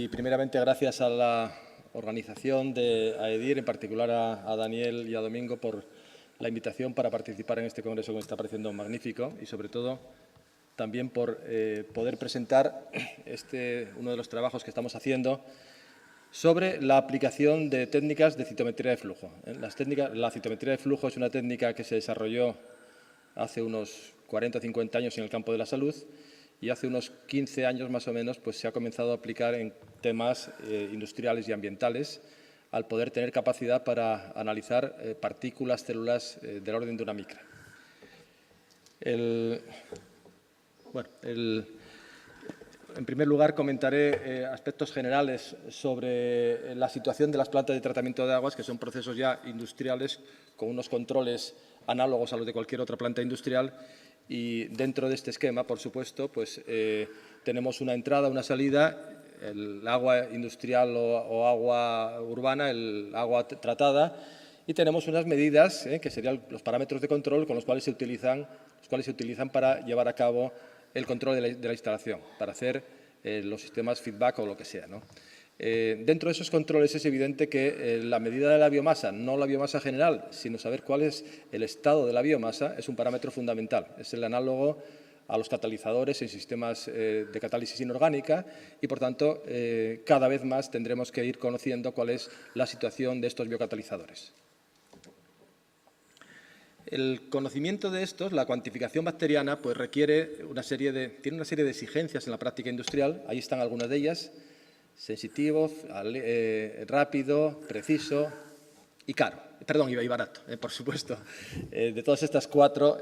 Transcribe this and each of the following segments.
y primeramente gracias a la organización de AEDIR, en particular a Daniel y a Domingo, por la invitación para participar en este congreso que me está pareciendo magnífico y, sobre todo, también por poder presentar uno de los trabajos que estamos haciendo sobre la aplicación de técnicas de citometría de flujo. La citometría de flujo es una técnica que se desarrolló hace unos 40 o 50 años en el campo de la salud y hace unos 15 años más o menos pues, se ha comenzado a aplicar en temas industriales y ambientales al poder tener capacidad para analizar partículas, células del orden de una micra. En primer lugar, comentaré aspectos generales sobre la situación de las plantas de tratamiento de aguas, que son procesos ya industriales con unos controles análogos a los de cualquier otra planta industrial. Y dentro de este esquema, por supuesto, pues, tenemos una entrada, una salida, el agua industrial o agua urbana, el agua tratada, y tenemos unas medidas, que serían los parámetros de control con los cuales se utilizan para llevar a cabo el control de la instalación, para hacer los sistemas feedback o lo que sea, ¿no? Dentro de esos controles es evidente que la medida de la biomasa, no la biomasa general, sino saber cuál es el estado de la biomasa, es un parámetro fundamental. Es el análogo a los catalizadores en sistemas de catálisis inorgánica y, por tanto, cada vez más tendremos que ir conociendo cuál es la situación de estos biocatalizadores. El conocimiento de estos, la cuantificación bacteriana, pues tiene una serie de exigencias en la práctica industrial. Ahí están algunas de ellas: sensitivo, rápido, preciso y caro. Perdón, y barato, por supuesto. De todas estas cuatro,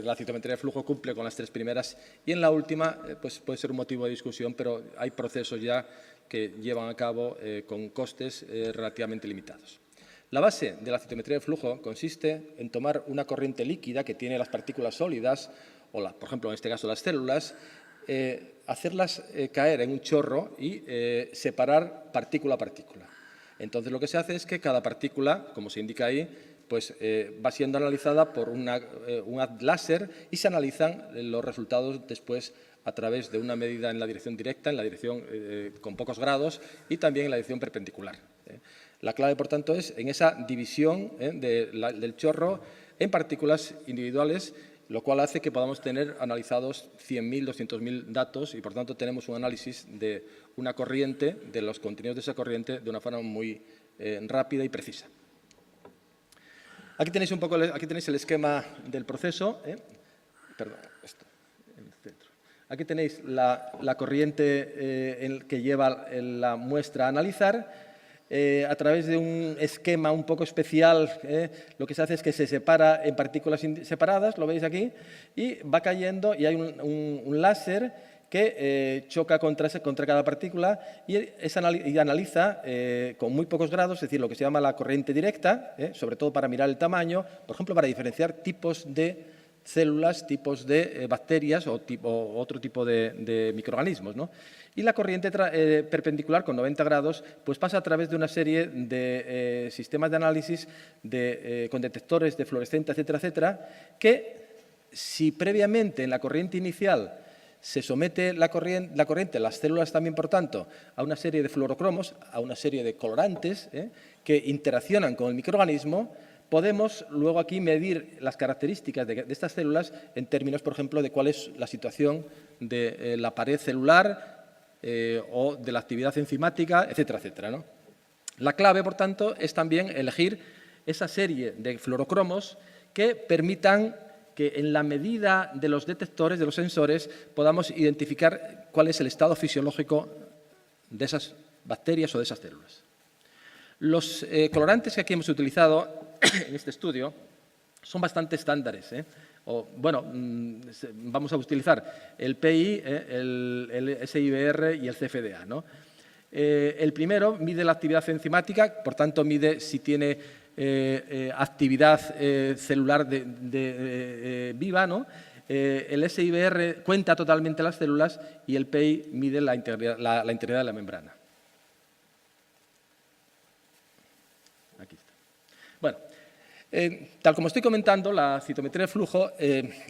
la citometría de flujo cumple con las tres primeras y en la última pues puede ser un motivo de discusión, pero hay procesos ya que llevan a cabo con costes relativamente limitados. La base de la citometría de flujo consiste en tomar una corriente líquida que tiene las partículas sólidas, o por ejemplo, en este caso las células, hacerlas caer en un chorro y separar partícula a partícula. Entonces, lo que se hace es que cada partícula, como se indica ahí, pues, va siendo analizada por un haz láser y se analizan los resultados después a través de una medida en la dirección directa, en la dirección con pocos grados y también en la dirección perpendicular. La clave, por tanto, es en esa división del chorro en partículas individuales, lo cual hace que podamos tener analizados 100.000, 200.000 datos y, por tanto, tenemos un análisis de una corriente, de los contenidos de esa corriente, de una forma muy rápida y precisa. Aquí tenéis el esquema del proceso. Perdón, esto, en el centro. Aquí tenéis la corriente que lleva la muestra a analizar. A través de un esquema un poco especial, lo que se hace es que se separa en partículas separadas, lo veis aquí, y va cayendo y hay un láser que choca contra cada partícula y analiza con muy pocos grados, es decir, lo que se llama la corriente directa, sobre todo para mirar el tamaño, por ejemplo, para diferenciar tipos de células, tipos de bacterias o otro tipo de microorganismos, ¿no? Y la corriente perpendicular con 90 grados pues pasa a través de una serie de sistemas de análisis con detectores de fluorescencia, etcétera, etcétera, que si previamente en la corriente inicial se somete la corriente, las células también, por tanto, a una serie de fluorocromos, a una serie de colorantes que interaccionan con el microorganismo, podemos luego aquí medir las características de estas células en términos, por ejemplo, de cuál es la situación de la pared celular o de la actividad enzimática, etcétera, etcétera, ¿no? La clave, por tanto, es también elegir esa serie de fluorocromos que permitan que en la medida de los detectores, de los sensores, podamos identificar cuál es el estado fisiológico de esas bacterias o de esas células. Los colorantes que aquí hemos utilizado en este estudio son bastante estándares. Vamos a utilizar el PI, el SIBR y el CFDA, ¿no? El primero mide la actividad enzimática, por tanto, mide si tiene actividad celular viva, ¿no? El SIBR cuenta totalmente las células y el PI mide la integridad de la membrana. Aquí está. Bueno, Tal como estoy comentando, la citometría de flujo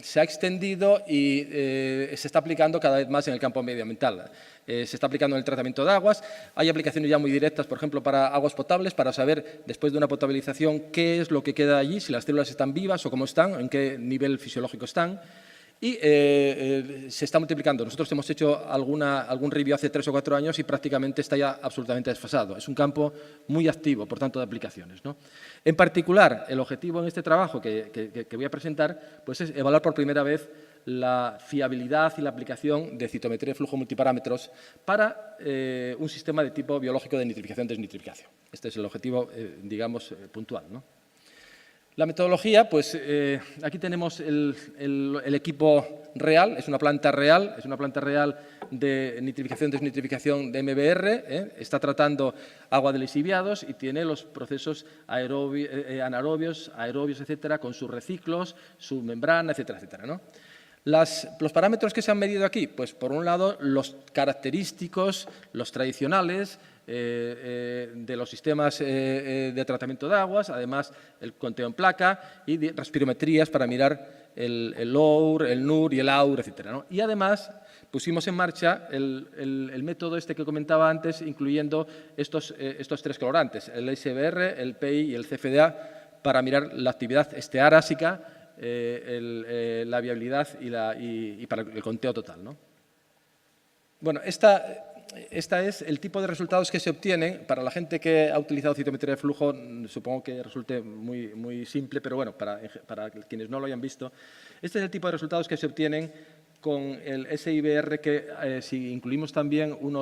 se ha extendido y se está aplicando cada vez más en el campo medioambiental. Se está aplicando en el tratamiento de aguas. Hay aplicaciones ya muy directas, por ejemplo, para aguas potables, para saber, después de una potabilización, qué es lo que queda allí, si las células están vivas o cómo están, en qué nivel fisiológico están. Y se está multiplicando. Nosotros hemos hecho algún review hace 3 o 4 años y prácticamente está ya absolutamente desfasado. Es un campo muy activo, por tanto, de aplicaciones, ¿no? En particular, el objetivo en este trabajo que voy a presentar pues es evaluar por primera vez la fiabilidad y la aplicación de citometría de flujo multiparámetros para un sistema de tipo biológico de nitrificación-desnitrificación. Este es el objetivo, digamos, puntual, ¿no? La metodología, pues aquí tenemos el equipo real, es una planta real de nitrificación-desnitrificación de MBR, está tratando agua de lixiviados y tiene los procesos anaerobios, aerobios, etcétera, con sus reciclos, su membrana, etcétera, etcétera, ¿no? Los parámetros que se han medido aquí, pues por un lado los característicos, los tradicionales de los sistemas de tratamiento de aguas, además el conteo en placa y respirometrías para mirar el LOUR, el NUR y el AUR, etcétera, ¿no? Y además pusimos en marcha el método este que comentaba antes, incluyendo estos 3 colorantes, el SBR, el PI y el CFDA, para mirar la actividad estearásica, la viabilidad y para el conteo total, ¿no? Bueno, esta es el tipo de resultados que se obtienen. Para la gente que ha utilizado citometría de flujo, supongo que resulte muy simple, pero bueno, para quienes no lo hayan visto, este es el tipo de resultados que se obtienen con el SIBR, que si incluimos también un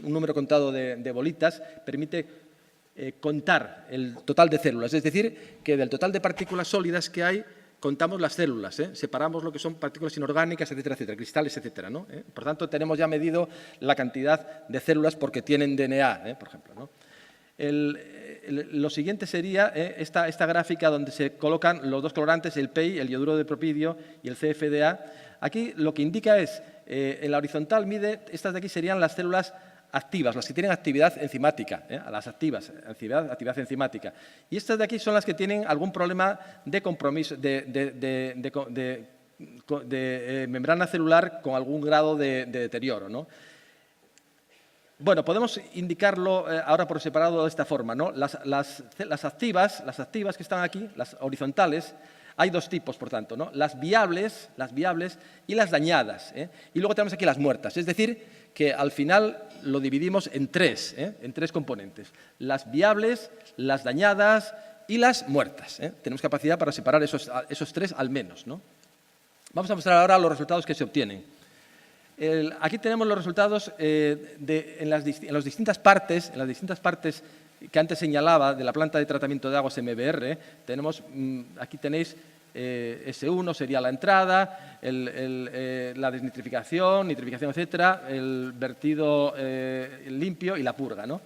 número contado de bolitas, permite contar el total de células, es decir, que del total de partículas sólidas que hay, contamos las células, separamos lo que son partículas inorgánicas, etcétera, etcétera, cristales, etcétera, ¿no? Por tanto, tenemos ya medido la cantidad de células porque tienen DNA, por ejemplo, ¿no? Lo siguiente sería esta gráfica donde se colocan los 2 colorantes, el PEI, el ioduro de propidio y el CFDA. Aquí lo que indica es, en la horizontal mide, estas de aquí serían las células activas, las que tienen actividad enzimática, las activas, actividad enzimática. Y estas de aquí son las que tienen algún problema de compromiso, de membrana celular con algún grado de deterioro, ¿no? Bueno, podemos indicarlo ahora por separado de esta forma, ¿no? Las activas que están aquí, las horizontales, hay 2 tipos, por tanto, ¿no? Las viables y las dañadas, y luego tenemos aquí las muertas, es decir, que al final lo dividimos en 3 componentes, las viables, las dañadas y las muertas, Tenemos capacidad para separar esos 3 al menos, ¿no? Vamos a mostrar ahora los resultados que se obtienen. Aquí tenemos los resultados en las distintas partes que antes señalaba de la planta de tratamiento de aguas MBR. Aquí tenéis S1 sería la entrada, la desnitrificación, nitrificación, etcétera, el vertido limpio y la purga, ¿no?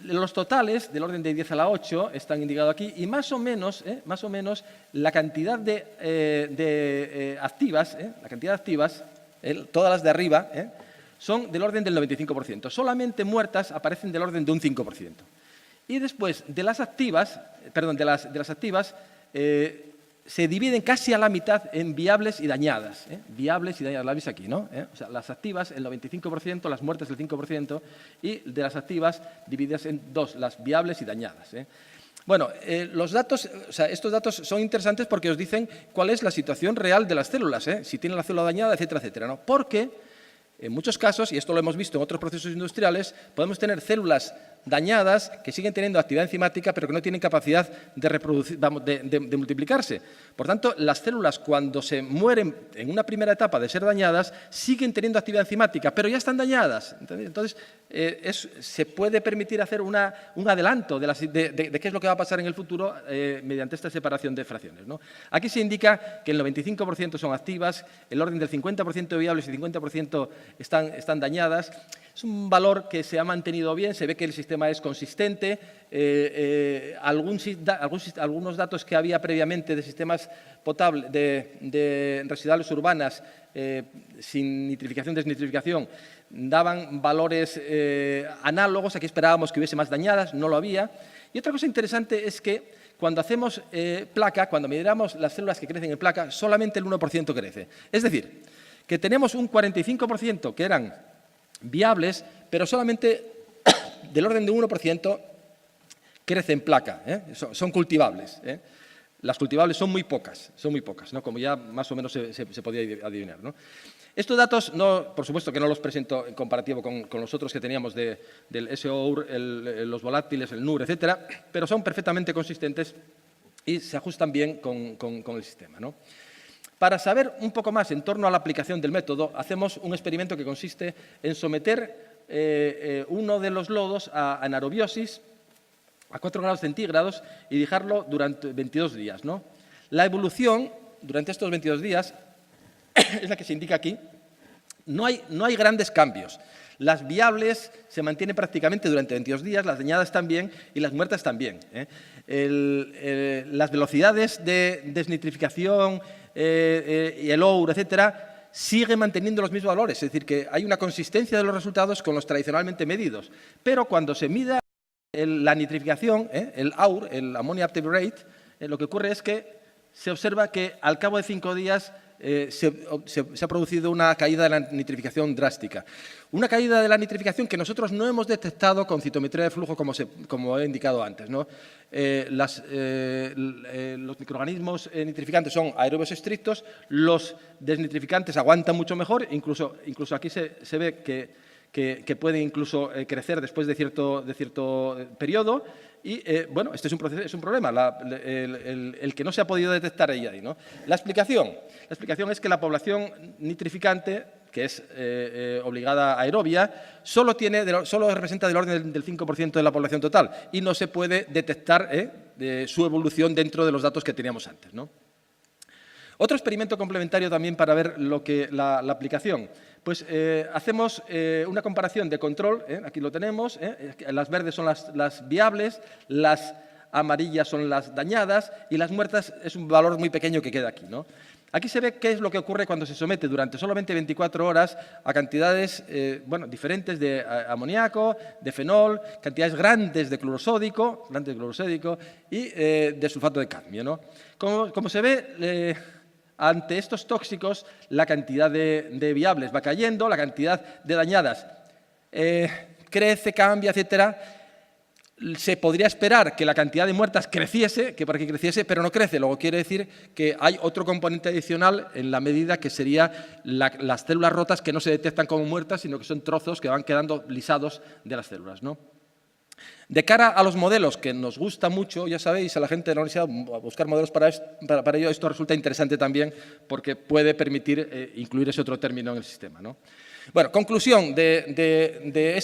Los totales, del orden de 10 a la 8, están indicados aquí y más o menos la cantidad de activas, todas las de arriba, son del orden del 95%. Solamente muertas aparecen del orden de un 5%. Y después de las activas, se dividen casi a la mitad en viables y dañadas. Viables y dañadas, la veis aquí, ¿no? O sea, las activas el 95%, las muertas el 5%, y de las activas divididas en 2, las viables y dañadas. Bueno, los datos, estos datos son interesantes porque os dicen cuál es la situación real de las células, si tienen la célula dañada, etcétera, etcétera, ¿no? Porque en muchos casos, y esto lo hemos visto en otros procesos industriales, podemos tener células dañadas que siguen teniendo actividad enzimática pero que no tienen capacidad de reproducir, de multiplicarse. Por tanto, las células cuando se mueren en una primera etapa de ser dañadas siguen teniendo actividad enzimática, pero ya están dañadas. Entonces, se puede permitir hacer un adelanto de qué es lo que va a pasar en el futuro mediante esta separación de fracciones, ¿no? Aquí se indica que el 95% son activas, el orden del 50% viables y 50% están dañadas. Es un valor que se ha mantenido bien, se ve que el sistema es consistente. Algunos datos que había previamente de sistemas potables, de residuales urbanas sin nitrificación, desnitrificación, daban valores análogos. Aquí esperábamos que hubiese más dañadas, no lo había. Y otra cosa interesante es que cuando hacemos placa, cuando miramos las células que crecen en placa, solamente el 1% crece. Es decir, que tenemos un 45% que eran viables, pero solamente del orden de 1% crece en placa, son cultivables. Las cultivables son muy pocas, ¿no? Como ya más o menos se podía adivinar, ¿no? Estos datos, por supuesto que no los presento en comparativo con los otros que teníamos del SOUR, los volátiles, el NUR, etcétera, pero son perfectamente consistentes y se ajustan bien con el sistema, ¿no? Para saber un poco más en torno a la aplicación del método, hacemos un experimento que consiste en someter uno de los lodos a anaerobiosis a 4 grados centígrados y dejarlo durante 22 días, ¿no? La evolución durante estos 22 días es la que se indica aquí. No hay grandes cambios. Las viables se mantienen prácticamente durante 22 días, las dañadas también y las muertas también. Las velocidades de desnitrificación y el OUR, etcétera, siguen manteniendo los mismos valores. Es decir, que hay una consistencia de los resultados con los tradicionalmente medidos. Pero cuando se mida la nitrificación, el AUR, el Ammonia Active Rate, lo que ocurre es que se observa que al cabo de 5 días se ha producido una caída de la nitrificación drástica. Una caída de la nitrificación que nosotros no hemos detectado con citometría de flujo como he indicado antes, ¿no? Los microorganismos nitrificantes son aerobios estrictos, los desnitrificantes aguantan mucho mejor, incluso aquí se ve que pueden incluso crecer después de cierto periodo. Y, bueno, este es un problema, el que no se ha podido detectar ahí, ¿no? La explicación es que la población nitrificante, que es obligada aerobia, solo representa del orden del 5% de la población total y no se puede detectar su evolución dentro de los datos que teníamos antes, ¿no? Otro experimento complementario también para ver la aplicación. Pues hacemos una comparación de control, aquí lo tenemos, las verdes son las viables, las amarillas son las dañadas y las muertas es un valor muy pequeño que queda aquí, ¿no? Aquí se ve qué es lo que ocurre cuando se somete durante solamente 24 horas a cantidades diferentes de amoníaco, de fenol, cantidades grandes de clorosódico y de sulfato de cadmio, ¿no? Como se ve, ante estos tóxicos, la cantidad de viables va cayendo, la cantidad de dañadas crece, cambia, etcétera. Se podría esperar que la cantidad de muertas creciese, pero no crece. Luego quiere decir que hay otro componente adicional en la medida que sería las células rotas que no se detectan como muertas, sino que son trozos que van quedando lisados de las células, ¿no? De cara a los modelos, que nos gusta mucho, ya sabéis, a la gente de la universidad, buscar modelos para ello, esto resulta interesante también porque puede permitir incluir ese otro término en el sistema, ¿no? Bueno, conclusión de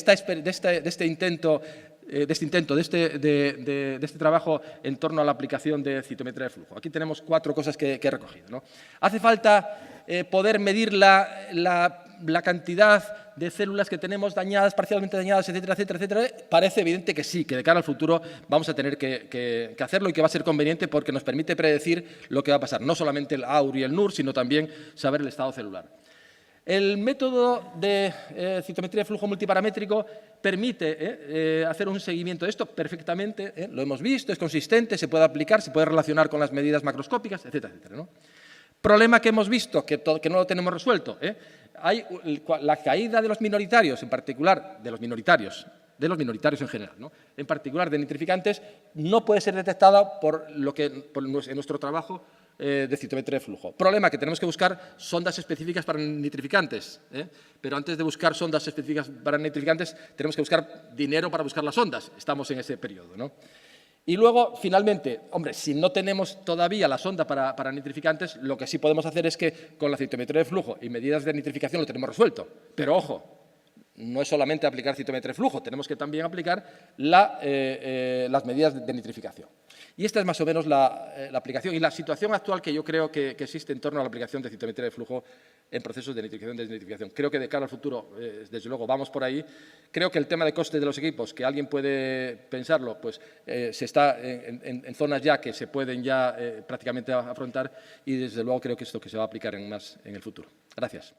este trabajo en torno a la aplicación de citometría de flujo. Aquí tenemos 4 cosas que he recogido, ¿no? Hace falta poder medir la cantidad de células que tenemos dañadas, parcialmente dañadas, etcétera, etcétera, etcétera. Parece evidente que sí, que de cara al futuro vamos a tener que hacerlo y que va a ser conveniente porque nos permite predecir lo que va a pasar. No solamente el AUR y el NUR, sino también saber el estado celular. El método de citometría de flujo multiparamétrico permite hacer un seguimiento de esto perfectamente, lo hemos visto, es consistente, se puede aplicar, se puede relacionar con las medidas macroscópicas, etcétera, etcétera, ¿no? Problema que hemos visto, que no lo tenemos resuelto, hay la caída de los minoritarios, en particular de los minoritarios en general, ¿no? En particular de nitrificantes, no puede ser detectada en nuestro trabajo de citometría de flujo. Problema que tenemos que buscar sondas específicas para nitrificantes, pero antes de buscar sondas específicas para nitrificantes tenemos que buscar dinero para buscar las sondas. Estamos en ese periodo, ¿no? Y luego, finalmente, hombre, si no tenemos todavía la sonda para nitrificantes, lo que sí podemos hacer es que con la citometría de flujo y medidas de nitrificación lo tenemos resuelto. Pero, ojo, no es solamente aplicar citometría de flujo, tenemos que también aplicar las medidas de nitrificación. Y esta es más o menos la aplicación y la situación actual que yo creo que existe en torno a la aplicación de citometría de flujo en procesos de nitrificación y desnitrificación. Creo que de cara al futuro, desde luego, vamos por ahí. Creo que el tema de costes de los equipos, que alguien puede pensarlo, pues se está en zonas ya que se pueden ya prácticamente afrontar y, desde luego, creo que esto que se va a aplicar más en el futuro. Gracias.